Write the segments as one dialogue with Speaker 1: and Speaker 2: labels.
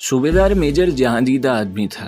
Speaker 1: सूबेदार मेजर जहांदीदा आदमी था।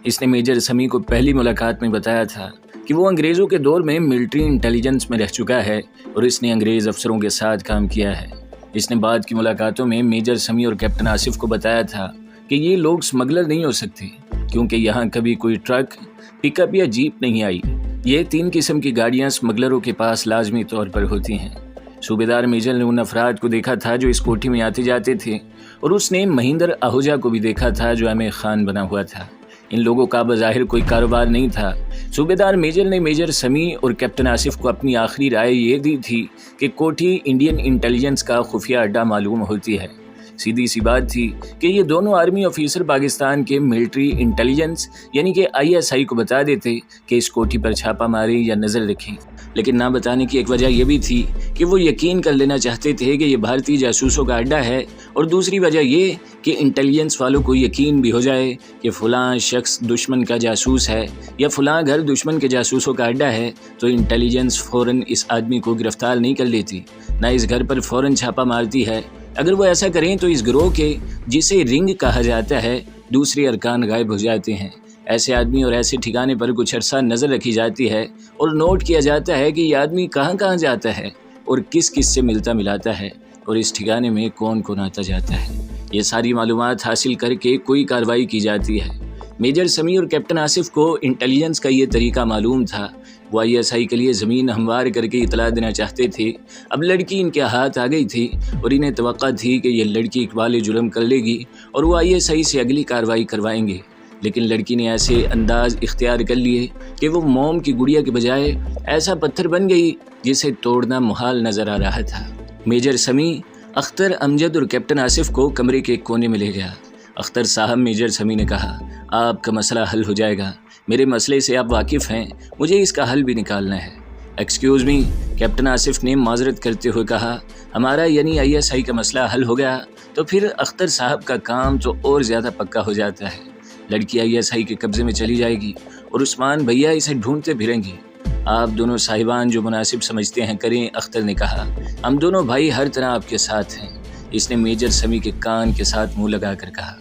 Speaker 1: इसने मेजर समी को पहली मुलाकात में बताया था कि वो अंग्रेज़ों के दौर में मिलिट्री इंटेलिजेंस में रह चुका है और इसने अंग्रेज़ अफसरों के साथ काम किया है। इसने बाद की मुलाकातों में मेजर समी और कैप्टन आसिफ को बताया था कि ये लोग स्मगलर नहीं हो सकते क्योंकि यहाँ कभी कोई ट्रक, पिकअप या जीप नहीं आई। ये 3 किस्म की गाड़ियाँ स्मगलरों के पास लाजमी तौर पर होती हैं। सूबेदार मेजर ने उन अफराद को देखा था जो इस कोठी में आते जाते थे और उसने महिंदर आहूजा को भी देखा था जो अमीर खान बना हुआ था। इन लोगों का बज़ाहिर कोई कारोबार नहीं था। सूबेदार मेजर ने मेजर समी और कैप्टन आसिफ को अपनी आखिरी राय ये दी थी कि कोठी इंडियन इंटेलिजेंस का खुफिया अड्डा मालूम होती है। सीधी सी बात थी कि ये दोनों आर्मी ऑफिसर पाकिस्तान के मिलिट्री इंटेलिजेंस यानी कि ISI को बता देते कि इस कोठी पर छापा मारें या नज़र रखें, लेकिन ना बताने की एक वजह यह भी थी कि वो यकीन कर लेना चाहते थे कि ये भारतीय जासूसों का अड्डा है, और दूसरी वजह ये कि इंटेलिजेंस वालों को यकीन भी हो जाए कि फ़लाँ शख्स दुश्मन का जासूस है या फ़लाँ घर दुश्मन के जासूसों का अड्डा है, तो इंटेलिजेंस फ़ौरन इस आदमी को गिरफ्तार नहीं कर लेती, ना इस घर पर फ़ौरन छापा मारती है। अगर वो ऐसा करें तो इस गिरोह के, जिसे रिंग कहा जाता है, दूसरे अरकान गायब हो जाते हैं। ऐसे आदमी और ऐसे ठिकाने पर कुछ अरसा नज़र रखी जाती है और नोट किया जाता है कि यह आदमी कहाँ कहाँ जाता है और किस किस से मिलता मिलाता है और इस ठिकाने में कौन कौन आता जाता है। ये सारी मालूमात हासिल करके कोई कार्रवाई की जाती है। मेजर समी और कैप्टन आसिफ को इंटेलिजेंस का ये तरीका मालूम था। वो ISI के लिए ज़मीन हमवार करके इतला देना चाहते थे। अब लड़की इनके हाथ आ गई थी और इन्हें तवक्का थी कि ये लड़की इकबाल जुर्म कर लेगी और वो ISI से अगली कार्रवाई करवाएंगे, लेकिन लड़की ने ऐसे अंदाज इख्तियार कर लिए कि वो मोम की गुड़िया के बजाय ऐसा पत्थर बन गई जिसे तोड़ना मुहाल नज़र आ रहा था। मेजर समी अख्तर, अमजद और कैप्टन आसिफ को कमरे के एक कोने में ले गया। अख्तर साहब, मेजर समी ने कहा, आपका मसला हल हो जाएगा। मेरे मसले से आप वाकिफ़ हैं, मुझे इसका हल भी निकालना है। एक्सक्यूज़ मी, कैप्टन आसिफ ने माजरत करते हुए कहा, हमारा यानी ISI का मसला हल हो गया तो फिर अख्तर साहब का काम तो और ज़्यादा पक्का हो जाता है। लड़की ISI के कब्ज़े में चली जाएगी और उस्मान भैया इसे ढूंढते फिरेंगे। आप दोनों साहिबान जो मुनासिब समझते हैं करें। अख्तर ने कहा, हम दोनों भाई हर तरह आपके साथ हैं। इसने मेजर समी के कान के साथ मुंह लगाकर कहा,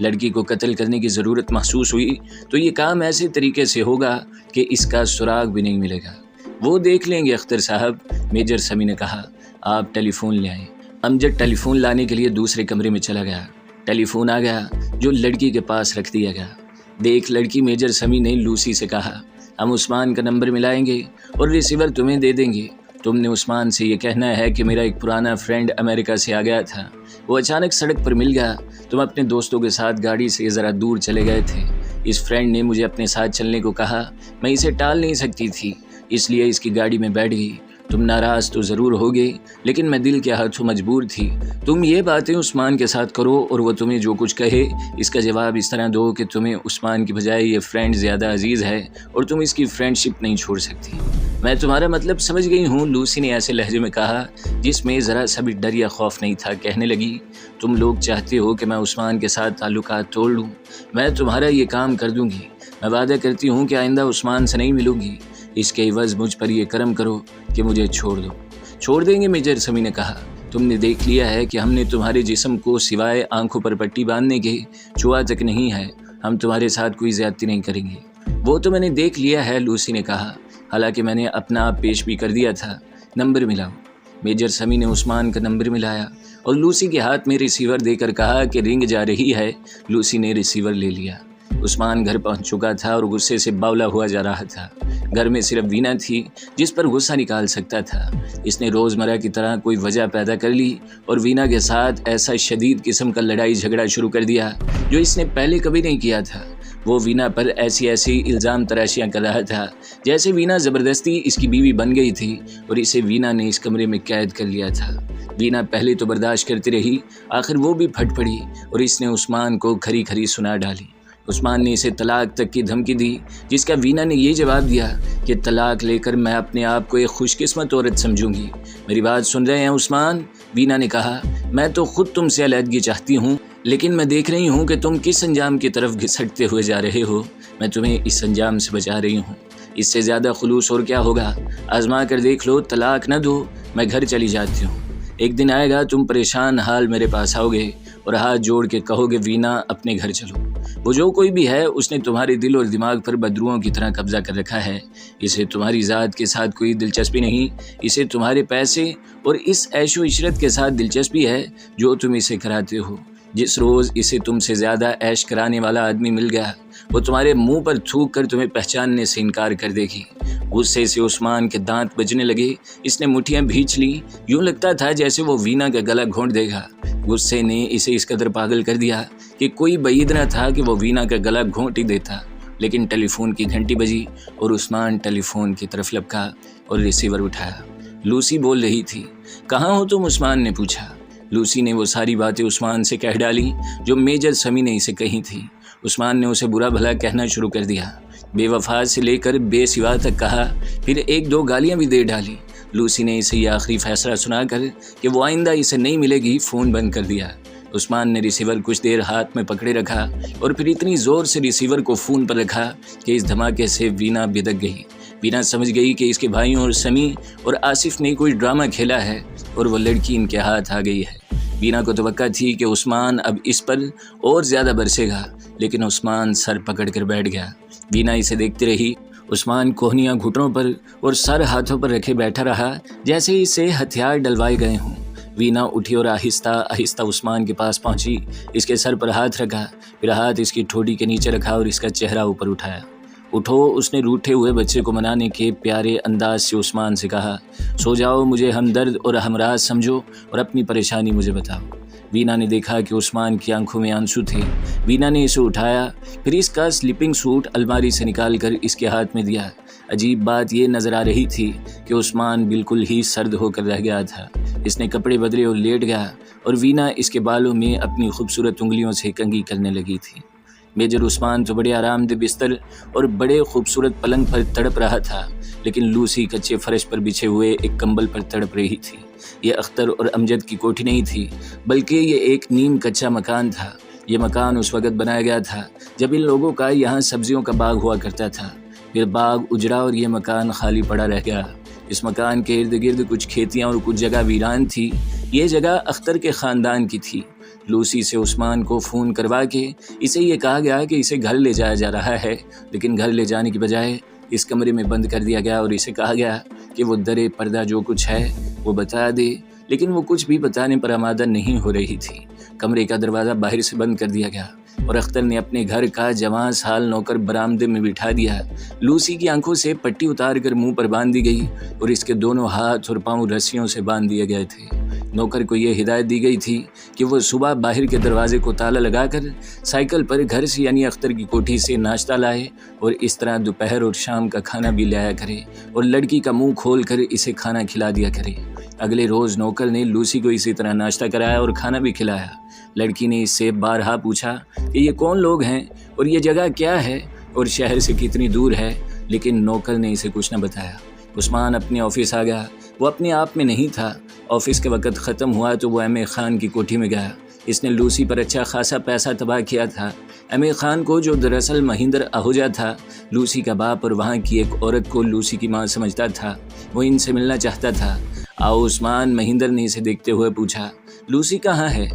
Speaker 1: लड़की को कत्ल करने की ज़रूरत महसूस हुई तो ये काम ऐसे तरीके से होगा कि इसका सुराग भी नहीं मिलेगा। वो देख लेंगे अख्तर साहब। मेजर समी ने कहा, आप टेलीफोन ले आए। अमजद टेलीफोन लाने के लिए दूसरे कमरे में चला गया। टेलीफोन आ गया जो लड़की के पास रख दिया गया। देख लड़की, मेजर समी ने लूसी से कहा, हम उस्मान का नंबर मिलाएंगे और रिसीवर तुम्हें दे देंगे। तुमने उस्मान से ये कहना है कि मेरा एक पुराना फ्रेंड अमेरिका से आ गया था, वो अचानक सड़क पर मिल गया। तुम अपने दोस्तों के साथ गाड़ी से ज़रा दूर चले गए थे। इस फ्रेंड ने मुझे अपने साथ चलने को कहा। मैं इसे टाल नहीं सकती थी, इसलिए इसकी गाड़ी में बैठ गई। तुम नाराज़ तो ज़रूर होगे, लेकिन मैं दिल के हाथों मजबूर थी। तुम ये बातें उस्मान के साथ करो और वो तुम्हें जो कुछ कहे इसका जवाब इस तरह दो कि तुम्हें उस्मान की बजाय ये फ्रेंड ज़्यादा अजीज़ है और तुम इसकी फ्रेंडशिप नहीं छोड़ सकती। मैं तुम्हारा मतलब समझ गई हूँ, लूसी ने ऐसे लहजे में कहा जिसमें ज़रा सा भी डर या खौफ नहीं था। कहने लगी, तुम लोग चाहते हो कि मैं उस्मान के साथ ताल्लुकात तोड़ लूँ। मैं तुम्हारा ये काम कर दूँगी। मैं वादा करती हूँ कि आइंदा उस्मान से नहीं मिलूँगी। इसके एवज़ मुझ पर ये करम करो कि मुझे छोड़ दो। छोड़ देंगे, मेजर समी ने कहा। तुमने देख लिया है कि हमने तुम्हारे जिस्म को सिवाय आंखों पर पट्टी बांधने के छुआ तक नहीं है। हम तुम्हारे साथ कोई ज़्यादती नहीं करेंगे। वो तो मैंने देख लिया है, लूसी ने कहा। हालांकि मैंने अपना आप पेश भी कर दिया था। नंबर मिलाओ। मेजर समी ने उस्मान का नंबर मिलाया और लूसी के हाथ में रिसीवर देकर कहा कि रिंग जा रही है। लूसी ने रिसीवर ले लिया। उस्मान घर पहुंच चुका था और गुस्से से बावला हुआ जा रहा था। घर में सिर्फ वीना थी जिस पर गुस्सा निकाल सकता था। इसने रोज़मर्रा की तरह कोई वजह पैदा कर ली और वीना के साथ ऐसा शदीद किस्म का लड़ाई झगड़ा शुरू कर दिया जो इसने पहले कभी नहीं किया था। वो वीना पर ऐसी इल्ज़ाम तराशियाँ कर रहा था जैसे वीना ज़बरदस्ती इसकी बीवी बन गई थी और इसे वीना ने इस कमरे में कैद कर लिया था। वीना पहले तो बर्दाश्त करती रही, आखिर वो भी फट पड़ी और इसने उस्मान को खरी खरी सुना डाली। उस्मान ने इसे तलाक तक की धमकी दी, जिसका वीना ने ये जवाब दिया कि तलाक लेकर मैं अपने आप को एक खुशकिस्मत औरत समझूंगी। मेरी बात सुन रहे हैं उस्मान? वीना ने कहा, मैं तो खुद तुमसे अलहदगी चाहती हूँ, लेकिन मैं देख रही हूँ कि तुम किस अंजाम की तरफ घिसटते हुए जा रहे हो। मैं तुम्हें इस अंजाम से बचा रही हूँ। इससे ज़्यादा खुलूस और क्या होगा? आजमा कर देख लो, तलाक न दो, मैं घर चली जाती हूँ। एक दिन आएगा तुम परेशान हाल मेरे पास आओगे اور ہاتھ جوڑ کے کہو گے وینا اپنے گھر چلو۔ وہ جو کوئی بھی ہے اس نے تمہارے دل اور دماغ پر بدروؤں کی طرح قبضہ کر رکھا ہے۔ اسے تمہاری ذات کے ساتھ کوئی دلچسپی نہیں، اسے تمہارے پیسے اور اس عیش و عشرت کے ساتھ دلچسپی ہے جو تم اسے کراتے ہو۔ جس روز اسے تم سے زیادہ عیش کرانے والا آدمی مل گیا وہ تمہارے منہ پر تھوک کر تمہیں پہچاننے سے انکار کر دے گی۔ غصے سے عثمان کے دانت بجنے لگے، اس نے مٹھیاں بھینچ لی، یوں لگتا تھا جیسے وہ وینا کا گلا گھونٹ دے گا۔ غصے نے اسے اس قدر پاگل کر دیا کہ کوئی بعید نہ تھا کہ وہ وینا کا گلا گھونٹ ہی دیتا۔ لیکن ٹیلی فون کی گھنٹی بجی اور عثمان ٹیلی فون کی طرف لپکا اور ریسیور اٹھایا۔ لوسی بول رہی تھی۔ کہاں ہو تم؟ عثمان نے پوچھا۔ لوسی نے وہ ساری باتیں عثمان سے کہہ ڈالی جو میجر سمی نے اسے کہی تھی۔ عثمان نے اسے برا بھلا کہنا شروع کر دیا، بے وفا سے لے کر بے سوا تک کہا، پھر ایک دو گالیاں بھی دے ڈالی۔ لوسی نے اسے یہ آخری فیصلہ سنا کر کہ وہ آئندہ اسے نہیں ملے گی فون بند کر دیا۔ عثمان نے ریسیور کچھ دیر ہاتھ میں پکڑے رکھا اور پھر اتنی زور سے ریسیور کو فون پر رکھا کہ اس دھماکے سے وینا بدک گئی۔ وینا سمجھ گئی کہ اس کے بھائیوں اور سمی اور آصف نے کوئی ڈرامہ کھیلا ہے اور وہ لڑکی ان کے ہاتھ آ گئی ہے۔ وینا کو توقع تھی کہ عثمان اب اس پر اور زیادہ برسے گا، لیکن عثمان سر پکڑ کر بیٹھ گیا۔ وینا اسے دیکھتی رہی۔ عثمان کوہنیاں گھٹنوں پر اور سر ہاتھوں پر رکھے بیٹھا رہا جیسے اسے ہتھیار ڈلوائے گئے ہوں۔ وینا اٹھی اور آہستہ آہستہ عثمان کے پاس پہنچی، اس کے سر پر ہاتھ رکھا، پھر ہاتھ اس کی ٹھوڑی کے نیچے رکھا اور اس کا چہرہ اوپر اٹھایا۔ اٹھو، اس نے روٹھے ہوئے بچے کو منانے کے پیارے انداز سے عثمان سے کہا۔ سو جاؤ، مجھے ہمدرد اور ہمراز سمجھو اور اپنی پریشانی مجھے بتاؤ۔ وینا نے دیکھا کہ عثمان کی آنکھوں میں آنسو تھے۔ وینا نے اسے اٹھایا، پھر اس کا سلیپنگ سوٹ الماری سے نکال کر اس کے ہاتھ میں دیا۔ عجیب بات یہ نظر آ رہی تھی کہ عثمان بالکل ہی سرد ہو کر رہ گیا تھا۔ اس نے کپڑے بدلے اور لیٹ گیا اور وینا اس کے بالوں میں اپنی خوبصورت انگلیوں سے کنگھی کرنے لگی تھی۔ میجر عثمان تو بڑے آرام دہ بستر اور بڑے خوبصورت پلنگ پر تڑپ رہا تھا، لیکن لوسی کچے فرش پر بچھے ہوئے ایک کمبل پر تڑپ رہی تھی۔ یہ اختر اور امجد کی کوٹھی نہیں تھی، بلکہ یہ ایک نیم کچا مکان تھا۔ یہ مکان اس وقت بنایا گیا تھا جب ان لوگوں کا یہاں سبزیوں کا باغ ہوا کرتا تھا۔ پھر باغ اجڑا اور یہ مکان خالی پڑا رہ گیا۔ اس مکان کے ارد گرد کچھ کھیتیاں اور کچھ جگہ ویران تھی۔ یہ جگہ اختر کے خاندان کی تھی۔ لوسی سے عثمان کو فون کروا کے اسے یہ کہا گیا کہ اسے گھر لے جایا جا رہا ہے، لیکن گھر لے جانے کی بجائے اس کمرے میں بند کر دیا گیا اور اسے کہا گیا کہ وہ درے پردہ جو کچھ ہے وہ بتا دے، لیکن وہ کچھ بھی بتانے پر آمادہ نہیں ہو رہی تھی۔ کمرے کا دروازہ باہر سے بند کر دیا گیا اور اختر نے اپنے گھر کا جوان سال نوکر برآمدے میں بٹھا دیا۔ لوسی کی آنکھوں سے پٹی اتار کر منہ پر باندھ دی گئی اور اس کے دونوں ہاتھ اور پاؤں رسیوں سے باندھ دیے گئے تھے۔ نوکر کو یہ ہدایت دی گئی تھی کہ وہ صبح باہر کے دروازے کو تالا لگا کر سائیکل پر گھر سے یعنی اختر کی کوٹھی سے ناشتہ لائے اور اس طرح دوپہر اور شام کا کھانا بھی لایا کرے اور لڑکی کا منہ کھول کر اسے کھانا کھلا دیا کرے۔ اگلے روز نوکر نے لوسی کو اسی طرح ناشتہ کرایا اور کھانا بھی کھلایا۔ لڑکی نے اس سے بارہا پوچھا کہ یہ کون لوگ ہیں اور یہ جگہ کیا ہے اور شہر سے کتنی دور ہے، لیکن نوکر نے اسے کچھ نہ بتایا۔ عثمان اپنے آفس آ گیا۔ وہ اپنے آپ میں نہیں تھا۔ آفس کا وقت ختم ہوا تو وہ ایم اے خان کی کوٹھی میں گیا۔ اس نے لوسی پر اچھا خاصا پیسہ تباہ کیا تھا۔ ایم اے خان کو، جو دراصل مہندر آہوجا تھا، لوسی کا باپ اور وہاں کی ایک عورت کو لوسی کی ماں سمجھتا تھا، وہ ان سے ملنا چاہتا تھا۔ آؤ عثمان، مہندر نے اسے دیکھتے ہوئے پوچھا۔ لوسی کہاں ہے؟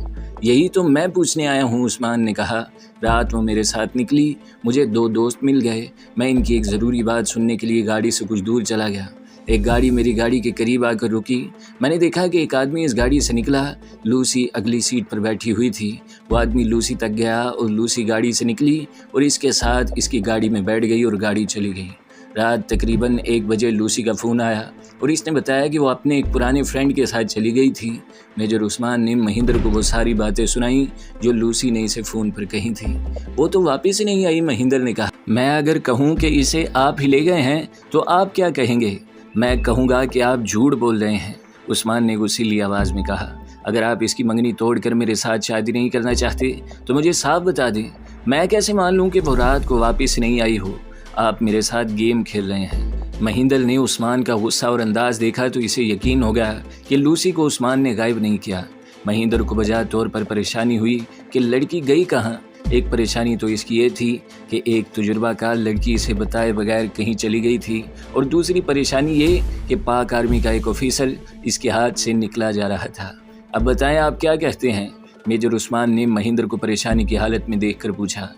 Speaker 1: یہی تو میں پوچھنے آیا ہوں، عثمان نے کہا۔ رات وہ میرے ساتھ نکلی، مجھے دو دوست مل گئے، میں ان کی ایک ضروری بات سننے کے لیے گاڑی سے کچھ دور چلا گیا۔ ایک گاڑی میری گاڑی کے قریب آ کر رکی، میں نے دیکھا کہ ایک آدمی اس گاڑی سے نکلا۔ لوسی اگلی سیٹ پر بیٹھی ہوئی تھی۔ وہ آدمی لوسی تک گیا اور لوسی گاڑی سے نکلی اور اس کے ساتھ اس کی گاڑی میں بیٹھ گئی اور گاڑی چلی گئی۔ رات تقریباً 1 بجے لوسی کا فون آیا اور اس نے بتایا کہ وہ اپنے ایک پرانے فرینڈ کے ساتھ چلی گئی تھی۔ میجر عثمان نے مہندر کو وہ ساری باتیں سنائیں جو لوسی نے اسے فون پر کہی تھی۔ وہ تو واپس ہی نہیں آئی، مہندر نے کہا۔ میں اگر کہوں کہ اسے آپ ہی لے گئے ہیں تو آپ کیا کہیں گے؟ میں کہوں گا کہ آپ جھوٹ بول رہے ہیں، عثمان نے غصیلی آواز میں کہا۔ اگر آپ اس کی منگنی توڑ کر میرے ساتھ شادی نہیں کرنا چاہتے تو مجھے صاف بتا دیں، میں کیسے مان لوں کہ وہ رات کو واپس نہیں آئی ہو؟ آپ میرے ساتھ گیم کھیل رہے ہیں۔ مہندر نے عثمان کا غصہ اور انداز دیکھا تو اسے یقین ہو گیا کہ لوسی کو عثمان نے غائب نہیں کیا۔ مہندر کو بجا طور پر پریشانی ہوئی کہ لڑکی گئی کہاں۔ ایک پریشانی تو اس کی یہ تھی کہ ایک تجربہ کار لڑکی اسے بتائے بغیر کہیں چلی گئی تھی، اور دوسری پریشانی یہ کہ پاک آرمی کا ایک آفیسر اس کے ہاتھ سے نکلا جا رہا تھا۔ اب بتائیں آپ کیا کہتے ہیں؟ मेजर उस्मान ने महेंद्र को परेशानी की हालत में देखकर पूछा।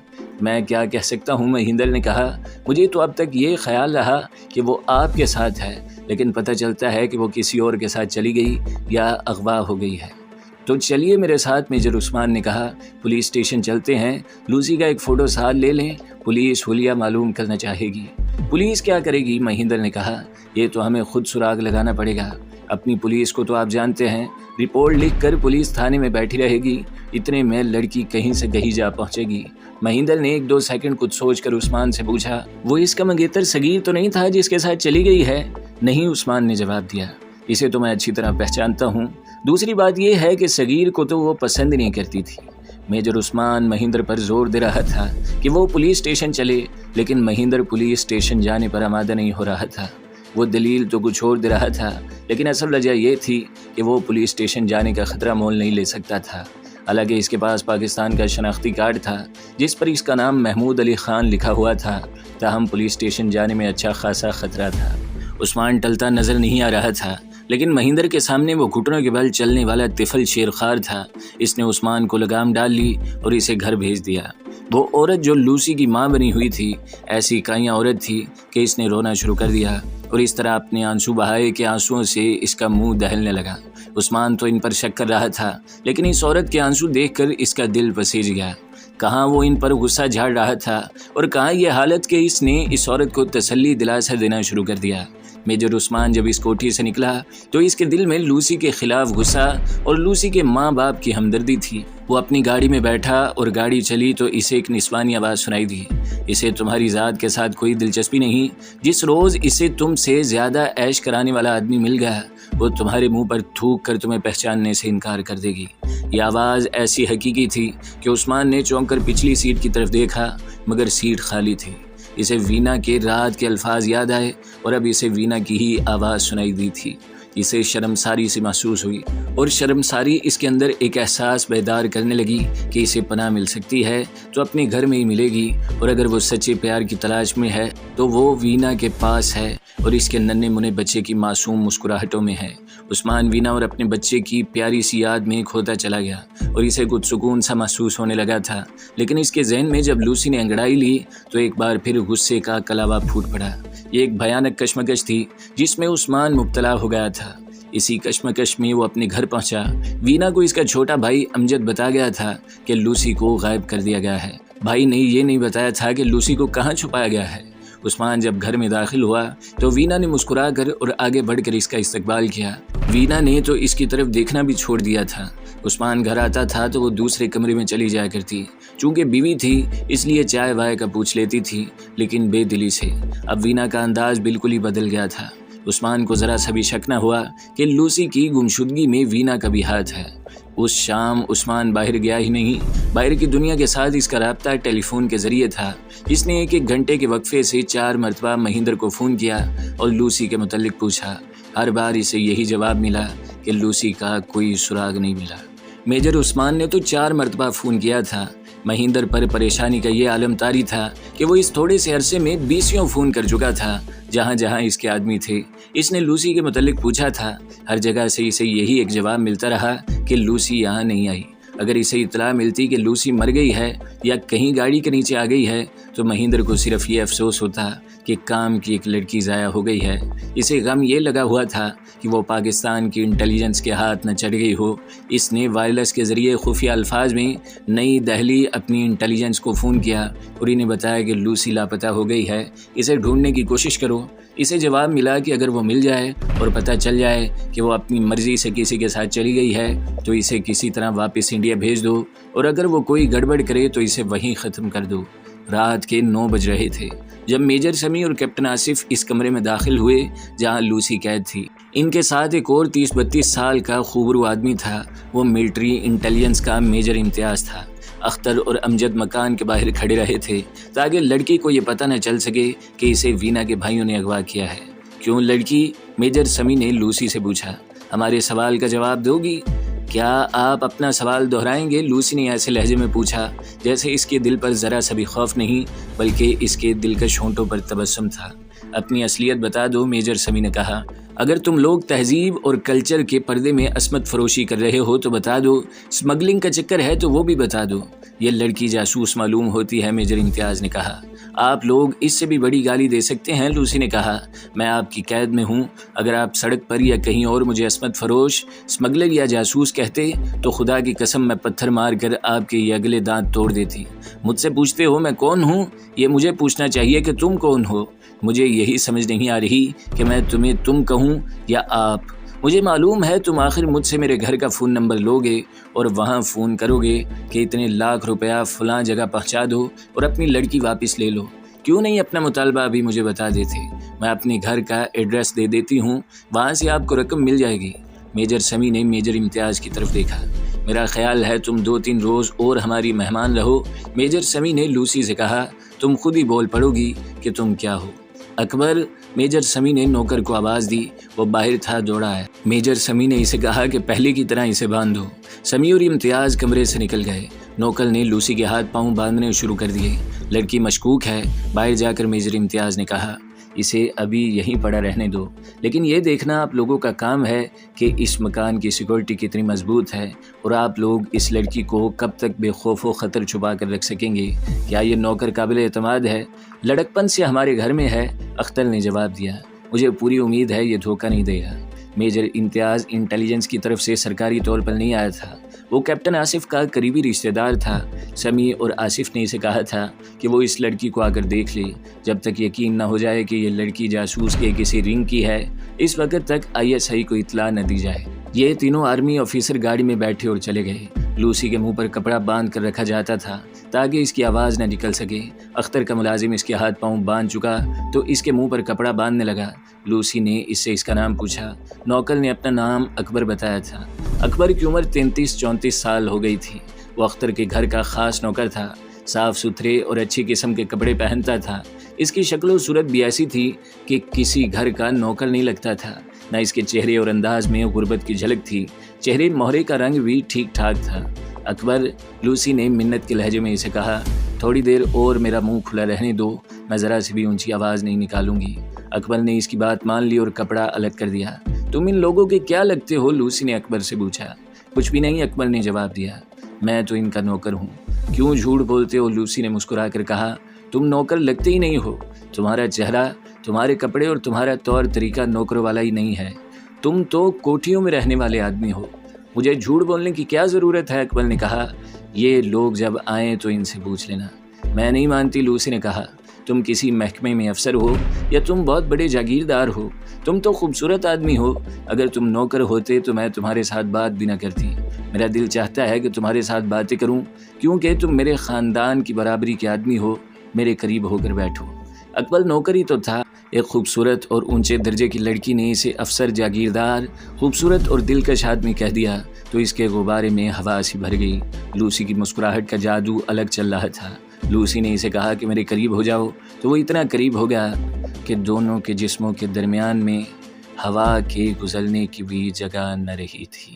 Speaker 1: मैं क्या कह सकता हूँ, महेंद्र ने कहा। मुझे तो अब तक ये ख्याल रहा कि वो आपके साथ है, लेकिन पता चलता है कि वो किसी और के साथ चली गई या अगवा हो गई है। तो चलिए मेरे साथ, मेजर उस्मान ने कहा। पुलिस स्टेशन चलते हैं, लूसी का एक फ़ोटो साथ ले लें, पुलिस हुलिया मालूम करना चाहेगी। पुलिस क्या करेगी, महेंद्र ने कहा। ये तो हमें खुद सुराग लगाना पड़ेगा। अपनी पुलिस को तो आप जानते हैं, रिपोर्ट लिख कर पुलिस थाने में बैठी रहेगी, इतने में लड़की कहीं से कहीं जा पहुंचेगी। महेंद्र ने 1-2 सेकंड कुछ सोचकर उस्मान से पूछा, वो इसका मंगेतर सगीर तो नहीं था जिसके साथ चली गई है? नहीं, उस्मान ने जवाब दिया, इसे तो मैं अच्छी तरह पहचानता हूँ। दूसरी बात यह है कि सगीर को तो वो पसंद नहीं करती थी। मेजर उस्मान महेंद्र पर जोर दे रहा था कि वो पुलिस स्टेशन चले, लेकिन महेंद्र पुलिस स्टेशन जाने पर आमादा नहीं हो रहा था। वो दलील तो कुछ और दे रहा था, लेकिन असल वजह यह थी कि वो पुलिस स्टेशन जाने का खतरा मोल नहीं ले सकता था। हालांकि इसके पास पाकिस्तान का शनाख्ती कार्ड था जिस पर इसका नाम महमूद अली खान लिखा हुआ था, ताहम पुलिस स्टेशन जाने में अच्छा खासा खतरा था। उस्मान टलता नजर नहीं आ रहा था, लेकिन महेंद्र के सामने वो घुटनों के बल चलने वाला तिफल शेरखार था। इसने उस्मान को लगाम डाल ली और इसे घर भेज दिया। वो औरत जो लूसी की माँ बनी हुई थी, ऐसी काइयाँ औरत थी कि इसने रोना शुरू कर दिया और इस तरह अपने आंसू बहाए कि आंसुओं से इसका मुंह दहलने लगा। उस्मान तो इन पर शक कर रहा था, लेकिन इस औरत के आंसू देखकर इसका दिल पसीज गया। कहाँ वो इन पर गुस्सा झाड़ रहा था और कहाँ ये हालत कि इसने इस औरत को तसल्ली दिलासा देना शुरू कर दिया। मेजर उस्मान जब इस कोठी से निकला तो इसके दिल में लूसी के खिलाफ गुस्सा और लूसी के माँ बाप की हमदर्दी थी। वो अपनी गाड़ी में बैठा और गाड़ी चली तो इसे एक निस्वानी आवाज़ सुनाई दी। इसे तुम्हारी ज़ात के साथ कोई दिलचस्पी नहीं। जिस रोज़ इसे तुमसे ज़्यादा ऐश कराने वाला आदमी मिल गया, वो तुम्हारे मुंह पर थूक कर तुम्हें पहचानने से इनकार कर देगी। ये आवाज़ ऐसी हकीकी थी कि उस्मान ने चौंक कर पिछली सीट की तरफ देखा, मगर सीट खाली थी। इसे वीना के रात के अल्फाज याद आए और अब इसे वीना की ही आवाज़ सुनाई दी थी। इसे शर्मसारी से महसूस हुई और शर्मसारी इसके अंदर एक एहसास बेदार करने लगी कि इसे पनाह मिल सकती है तो अपने घर में ही मिलेगी, और अगर वो सच्चे प्यार की तलाश में है तो वो वीना के पास है और इसके नन्हे मुन्ने बच्चे की मासूम मुस्कुराहटों में है। उस्मान वीना और अपने बच्चे की प्यारी सी याद में खोता चला गया और इसे कुछ सुकून सा महसूस होने लगा था। लेकिन इसके जहन में जब लूसी ने अंगड़ाई ली तो एक बार फिर गुस्से का कलावा फूट पड़ा। ये एक भयानक कश्मकश थी जिसमें उस्मान मुब्तला हो गया था। इसी कश्मकश में वो अपने घर पहुंचा। वीना को इसका छोटा भाई अमजद बता गया था कि लूसी को गायब कर दिया गया है। भाई ने ये नहीं बताया था कि लूसी को कहाँ छुपाया गया है। उस्मान जब घर में दाखिल हुआ तो वीना ने मुस्कुरा कर और आगे बढ़कर इसका इस्तकबाल किया। वीना ने तो इसकी तरफ देखना भी छोड़ दिया था। उस्मान घर आता था तो वो दूसरे कमरे में चली जाया करती। चूंकि बीवी थी इसलिए चाय वाय का पूछ लेती थी, लेकिन बेदिली से। अब वीना का अंदाज बिल्कुल ही बदल गया था। उस्मान को ज़रा सा भी शक न हुआ कि लूसी की गुमशुदगी में वीना का भी हाथ है। उस शाम उस्मान बाहर गया ही नहीं। बाहर की दुनिया के साथ इसका राब्ता टेलीफोन के ज़रिए था। इसने एक घंटे के वक्फे से 4 मरतबा महेंद्र को फ़ोन किया और लूसी के मुतल्लिक पूछा। हर बार इसे यही जवाब मिला कि लूसी का कोई सुराग नहीं मिला। मेजर उस्मान ने तो 4 मरतबा फ़ोन किया था। महेंद्र पर परेशानी का ये आलम तारी था कि वो इस थोड़े से अरसे में 20 फ़ोन कर चुका था जहाँ जहाँ इसके आदमी थे। इसने लूसी के मुतल्लिक पूछा था। हर जगह से इसे यही एक जवाब मिलता रहा कि लूसी यहाँ नहीं आई। अगर इसे इतला मिलती कि लूसी मर गई है या कहीं गाड़ी के नीचे आ गई है तो महेंद्र को सिर्फ ये अफसोस होता कि काम की एक लड़की ज़ाया हो गई है। इसे गम ये लगा हुआ था कि वो पाकिस्तान की इंटेलिजेंस के हाथ न चढ़ गई हो। इसने वायरलेस के ज़रिए खुफिया अल्फाज में नई दिल्ली अपनी इंटेलिजेंस को फ़ोन किया और इन्हें बताया कि लूसी लापता हो गई है, इसे ढूंढने की कोशिश करो। इसे जवाब मिला कि अगर वो मिल जाए और पता चल जाए कि वो अपनी मर्ज़ी से किसी के साथ चली गई है तो इसे किसी तरह वापस इंडिया भेज दो, और अगर वो कोई गड़बड़ करे तो इसे वहीं ख़त्म कर दो। रात के 9 बज रहे थे जब मेजर समी और कैप्टन आसिफ इस कमरे में दाखिल हुए जहां लूसी कैद थी। इनके साथ एक और 30-32 साल का खूबरू आदमी था। वो मिलिट्री इंटेलिजेंस का मेजर इम्तियाज़ था। अख्तर और अमजद मकान के बाहर खड़े रहे थे ताकि लड़की को ये पता न चल सके कि इसे वीना के भाइयों ने अगवा किया है। क्यों लड़की? मेजर समी ने लूसी से पूछा। हमारे सवाल का जवाब दोगी? क्या आप अपना सवाल दोहराएंगे? लूसी ने ऐसे लहजे में पूछा जैसे इसके दिल पर ज़रा सा भी खौफ नहीं बल्कि इसके दिलकश होंठों पर तबस्सुम था। اپنی اصلیت بتا دو، میجر سمی نے کہا۔ اگر تم لوگ تہذیب اور کلچر کے پردے میں عصمت فروشی کر رہے ہو تو بتا دو، اسمگلنگ کا چکر ہے تو وہ بھی بتا دو۔ یہ لڑکی جاسوس معلوم ہوتی ہے، میجر امتیاز نے کہا۔ آپ لوگ اس سے بھی بڑی گالی دے سکتے ہیں، لوسی نے کہا۔ میں آپ کی قید میں ہوں، اگر آپ سڑک پر یا کہیں اور مجھے عصمت فروش، اسمگلر یا جاسوس کہتے تو خدا کی قسم میں پتھر مار کر آپ کے یہ اگلے دانت توڑ دیتی۔ مجھ سے پوچھتے ہو میں کون ہوں؟ یہ مجھے پوچھنا چاہیے کہ تم کون ہو۔ مجھے یہی سمجھ نہیں آ رہی کہ میں تمہیں تم کہوں یا آپ۔ مجھے معلوم ہے تم آخر مجھ سے میرے گھر کا فون نمبر لوگے اور وہاں فون کرو گے کہ اتنے لاکھ روپیہ فلاں جگہ پہنچا دو اور اپنی لڑکی واپس لے لو۔ کیوں نہیں اپنا مطالبہ ابھی مجھے بتا دیتے؟ میں اپنے گھر کا ایڈریس دے دیتی ہوں، وہاں سے آپ کو رقم مل جائے گی۔ میجر سمی نے میجر امتیاز کی طرف دیکھا۔ میرا خیال ہے تم 2-3 روز اور ہماری مہمان رہو، میجر سمی نے لوسی سے کہا۔ تم خود ہی بول پڑو گی کہ تم کیا ہو۔ اکبر، میجر سمی نے نوکر کو آواز دی، وہ باہر تھا، دوڑا ہے۔ میجر سمی نے اسے کہا کہ پہلے کی طرح اسے باندھو۔ سمی اور امتیاز کمرے سے نکل گئے۔ نوکر نے لوسی کے ہاتھ پاؤں باندھنے شروع کر دیے۔ لڑکی مشکوک ہے، باہر جا کر میجر امتیاز نے کہا۔ اسے ابھی یہیں پڑا رہنے دو، لیکن یہ دیکھنا آپ لوگوں کا کام ہے کہ اس مکان کی سیکورٹی کتنی مضبوط ہے اور آپ لوگ اس لڑکی کو کب تک بے خوف و خطر چھپا کر رکھ سکیں گے۔ کیا یہ نوکر قابل اعتماد ہے؟ لڑکپن سے ہمارے گھر میں ہے، اختر نے جواب دیا۔ مجھے پوری امید ہے یہ دھوکہ نہیں دے گا۔ میجر امتیاز انٹیلیجنس کی طرف سے سرکاری طور پر نہیں آیا تھا، وہ کیپٹن آصف کا قریبی رشتہ دار تھا۔ سمی اور آصف نے اسے کہا تھا کہ وہ اس لڑکی کو آ کر دیکھ لے، جب تک یقین نہ ہو جائے کہ یہ لڑکی جاسوس کے کسی رنگ کی ہے، اس وقت تک ISI کو اطلاع نہ دی جائے۔ یہ تینوں آرمی آفیسر گاڑی میں بیٹھے اور چلے گئے۔ لوسی کے منہ پر کپڑا باندھ کر رکھا جاتا تھا تاکہ اس کی آواز نہ نکل سکے۔ اختر کا ملازم اس کے ہاتھ پاؤں باندھ چکا تو اس کے منہ پر کپڑا باندھنے لگا۔ لوسی نے اس سے اس کا نام پوچھا۔ نوکر نے اپنا نام اکبر بتایا تھا۔ اکبر کی عمر 33-34 سال ہو گئی تھی۔ وہ اختر کے گھر کا خاص نوکر تھا، صاف ستھرے اور اچھی قسم کے کپڑے پہنتا تھا۔ اس کی شکل و صورت بھی ایسی تھی کہ کسی گھر کا نوکر نہیں لگتا تھا، نہ اس کے چہرے اور انداز میں غربت کی جھلک تھی۔ چہرے مہرے کا رنگ بھی ٹھیک ٹھاک تھا۔ اکبر، لوسی نے منت کے لہجے میں اسے کہا، تھوڑی دیر اور میرا منہ کھلا رہنے دو، میں ذرا سے بھی اونچی آواز نہیں نکالوں گی۔ اکبر نے اس کی بات مان لی اور کپڑا الگ کر دیا۔ تم ان لوگوں کے کیا لگتے ہو؟ لوسی نے اکبر سے پوچھا۔ کچھ بھی نہیں، اکبر نے جواب دیا، میں تو ان کا نوکر ہوں۔ کیوں جھوٹ بولتے ہو؟ لوسی نے مسکرا کر کہا، تم نوکر لگتے ہی نہیں ہو، تمہارا چہرہ، تمہارے کپڑے اور تمہارا طور طریقہ نوکر والا ہی نہیں ہے، تم تو کوٹھیوں میں رہنے والے آدمی ہو۔ مجھے جھوٹ بولنے کی کیا ضرورت ہے؟ اکبر نے کہا، یہ لوگ جب آئیں تو ان سے پوچھ لینا۔ میں نہیں مانتی، لوسی نے کہا، تم کسی محکمے میں افسر ہو یا تم بہت بڑے جاگیردار ہو، تم تو خوبصورت آدمی ہو۔ اگر تم نوکر ہوتے تو میں تمہارے ساتھ بات بھی نہ کرتی۔ میرا دل چاہتا ہے کہ تمہارے ساتھ باتیں کروں کیونکہ تم میرے خاندان کی برابری کے آدمی ہو، میرے قریب ہو کر بیٹھو۔ اکبر نوکر ہی تو تھا۔ ایک خوبصورت اور اونچے درجے کی لڑکی نے اسے افسر، جاگیردار، خوبصورت اور دلکش آدمی کہہ دیا تو اس کے غبارے میں ہوا سی بھر گئی۔ لوسی کی مسکراہٹ کا جادو الگ چل رہا تھا۔ لوسی نے اسے کہا کہ میرے قریب ہو جاؤ تو وہ اتنا قریب ہو گیا کہ دونوں کے جسموں کے درمیان میں ہوا کے گزرنے کی بھی جگہ نہ رہی تھی۔